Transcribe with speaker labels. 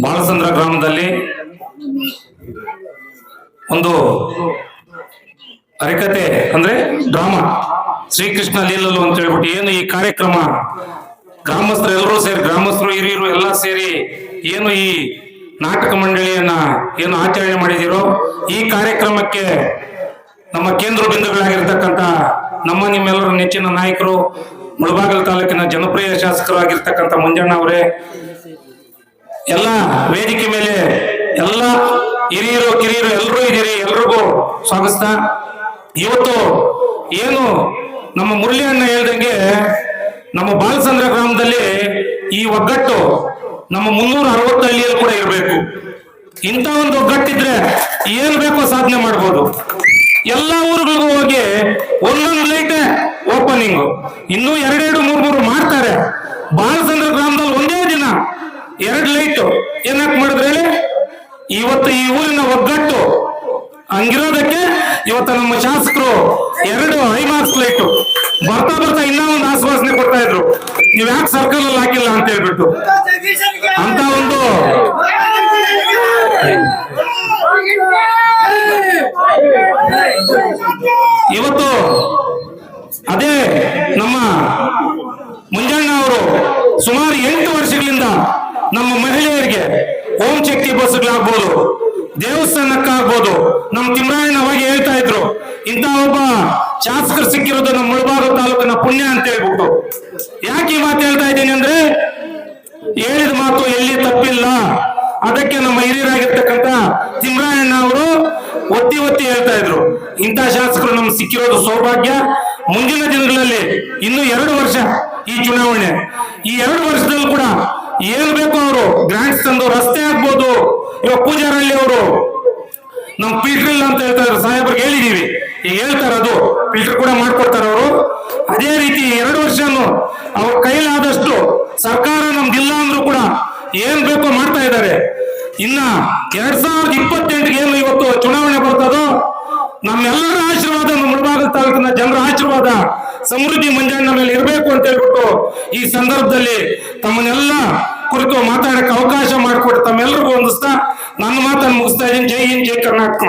Speaker 1: ಬಾಳಸಂದ್ರ ಗ್ರಾಮದಲ್ಲಿ ಒಂದು ಹರಿಕತೆ ಅಂದ್ರೆ ಡ್ರಾಮಾ ಶ್ರೀಕೃಷ್ಣ ಲೀಲಲು ಅಂತ ಹೇಳ್ಬಿಟ್ಟು ಏನು ಈ ಕಾರ್ಯಕ್ರಮ ಗ್ರಾಮಸ್ಥರು ಎಲ್ಲರೂ ಸೇರಿ ಗ್ರಾಮಸ್ಥರು ಹಿರಿಯರು ಎಲ್ಲ ಸೇರಿ ಏನು ಈ ನಾಟಕ ಮಂಡಳಿಯನ್ನ ಏನು ಆಚರಣೆ ಮಾಡಿದಿರೋ ಈ ಕಾರ್ಯಕ್ರಮಕ್ಕೆ ನಮ್ಮ ಕೇಂದ್ರ ಬಿಂದುಗಳಾಗಿರ್ತಕ್ಕಂಥ ನಿಮ್ಮೆಲ್ಲರ ನೆಚ್ಚಿನ ನಾಯಕರು ಮುಳಬಾಗಿಲು ತಾಲೂಕಿನ ಜನಪ್ರಿಯ ಶಾಸಕರಾಗಿರ್ತಕ್ಕಂಥ ಮಂಜಣ್ಣ ಅವರೇ, ಎಲ್ಲ ವೇದಿಕೆ ಮೇಲೆ ಎಲ್ಲ ಹಿರಿಯರು ಕಿರಿಯರು ಎಲ್ಲರೂ ಇದ್ದೀರಿ, ಎಲ್ರಿಗೂ ಸ್ವಾಗತ. ಇವತ್ತು ಏನು ನಮ್ಮ ಮುರಳಿ ಅಣ್ಣ ಹೇಳ್ದಂಗೆ ನಮ್ಮ ಬಾಳಸಂದ್ರ ಗ್ರಾಮದಲ್ಲಿ ಈ ಒಗ್ಗಟ್ಟು ನಮ್ಮ 360 ಹಳ್ಳಿಯಲ್ಲಿ ಕೂಡ ಇರಬೇಕು. ಇಂಥ ಒಂದು ಒಗ್ಗಟ್ಟಿದ್ರೆ ಏನ್ ಬೇಕೋ ಸಾಧನೆ ಮಾಡ್ಬೋದು. ಎಲ್ಲ ಊರುಗಳಿಗೂ ಹೋಗಿ ಒಂದೊಂದು ಲೈಟ್ ಓಪನಿಂಗ್ ಇನ್ನೂ 2-3 ಮಾಡ್ತಾರೆ. ಬಾಳಸಂದ್ರ ಗ್ರಾಮದಲ್ಲಿ ಒಂದೇ ದಿನ 2 ಲೈಟ್ ಏನಕ್ಕೆ ಮಾಡಿದ್ರೆ ಇವತ್ತು ಈ ಊರಿನ ಒಗ್ಗಟ್ಟು ಹಂಗಿರೋದಕ್ಕೆ ಇವತ್ತು ನಮ್ಮ ಶಾಸಕರು 2 ಹೈಮಾರ್ಕ್ಸ್ ಲೈಟ್ ಬರ್ತಾ ಇನ್ನೂ ಒಂದು ಆಶ್ವಾಸನೆ ಕೊಡ್ತಾ ಇದ್ರು, ನೀವ್ ಯಾಕೆ ಸರ್ಕಲ್ ಅಲ್ಲಿ ಹಾಕಿಲ್ಲ ಅಂತ ಹೇಳ್ಬಿಟ್ಟು. ಅಂತ ಒಂದು ಇವತ್ತು ಅದೇ ನಮ್ಮ ಮಂಜಣ್ಣ ಅವರು ಸುಮಾರು 8 ವರ್ಷಗಳಿಂದ ನಮ್ಮ ಮಹಿಳೆಯರಿಗೆ ಓಂ ಶಕ್ತಿ ಬಸ್ಗಳಾಗ್ಬೋದು, ದೇವಸ್ಥಾನಕ್ಕಾಗ್ಬೋದು, ನಮ್ಮ ತಿಮ್ಮರಾಯಣ್ಣ ಅವಾಗ ಹೇಳ್ತಾ ಇದ್ರು, ಇಂಥ ಒಬ್ಬ ಶಾಸಕರು ಸಿಕ್ಕಿರೋದು ನಮ್ಮ ಮುಳಬಾಗಿಲು ತಾಲೂಕಿನ ಪುಣ್ಯ ಅಂತ ಹೇಳ್ಬಿಟ್ಟು. ಯಾಕೆ ಈ ಮಾತು ಹೇಳ್ತಾ ಇದ್ದೀನಿ ಅಂದ್ರೆ, ಹೇಳಿದ ಮಾತು ಎಲ್ಲಿ ತಪ್ಪಿಲ್ಲ. ಅದಕ್ಕೆ ನಮ್ಮ ಹಿರಿಯರಾಗಿರ್ತಕ್ಕಂಥ ತಿಮ್ಮರಾಯಣ್ಣ ಅವರು ಒತ್ತಿ ಹೇಳ್ತಾ ಇದ್ರು, ಇಂಥ ಶಾಸಕರು ನಮ್ಗೆ ಸಿಕ್ಕಿರೋದು ಸೌಭಾಗ್ಯ. ಮುಂದಿನ ದಿನಗಳಲ್ಲಿ ಇನ್ನು 2 ವರ್ಷ ಈ ಚುನಾವಣೆ, ಈ 2 ವರ್ಷದಲ್ಲಿ ಕೂಡ ಏನ್ ಬೇಕೋ ಅವರು ಗ್ರಾಂಟ್ಸ್ ತಂದು ರಸ್ತೆ ಆಗ್ಬೋದು. ಇವಾಗ ಪೂಜಾರಳ್ಳಿ ಅವರು ನಮ್ ಫಿಲ್ಟರ್ ಇಲ್ಲ ಅಂತ ಹೇಳ್ತಾ ಇದ್ರು, ಸಾಹೇಬ್ರಿಗೆ ಹೇಳಿದೀವಿ, ಈಗ ಹೇಳ್ತಾರ ಅದು ಫಿಲ್ಟರ್ ಕೂಡ ಮಾಡ್ಕೊಡ್ತಾರ ಅವರು. ಅದೇ ರೀತಿ 2 ವರ್ಷನು ಅವ್ರ ಕೈಲಾದಷ್ಟು ಸರ್ಕಾರ ನಮ್ದಿಲ್ಲ ಅಂದ್ರೂ ಕೂಡ ಏನ್ ಬೇಕೋ ಮಾಡ್ತಾ ಇದ್ದಾರೆ. ಇನ್ನ 2028ಗೆ ಏನು ಇವತ್ತು ಚುನಾವಣೆ ಬರ್ತದೋ ನಮ್ಮೆಲ್ಲರ ಆಶೀರ್ವಾದ, ನಮ್ಮ ಮುಳಬಾಗಿಲು ತಾಲೂಕಿನ ಜನರ ಆಶೀರ್ವಾದ ಸಮೃದ್ಧಿ ಮಂಜಣ್ಣ ಮೇಲೆ ಇರಬೇಕು ಅಂತ ಹೇಳ್ಬಿಟ್ಟು ಈ ಸಂದರ್ಭದಲ್ಲಿ ತಮ್ಮನ್ನೆಲ್ಲ ಕುರಿತು ಮಾತಾಡಕ್ಕೆ ಅವಕಾಶ ಮಾಡಿಕೊಟ್ಟು ತಮ್ಮೆಲ್ಲರಿಗೂ ಹೊಂದಿಸ್ತಾ ನನ್ನ ಮಾತನ್ನು ಮುಗಿಸ್ತಾ ಇದ್ದೀನಿ. ಜೈ ಹಿಂದ್, ಜೈ ಕರ್ನಾಟಕ.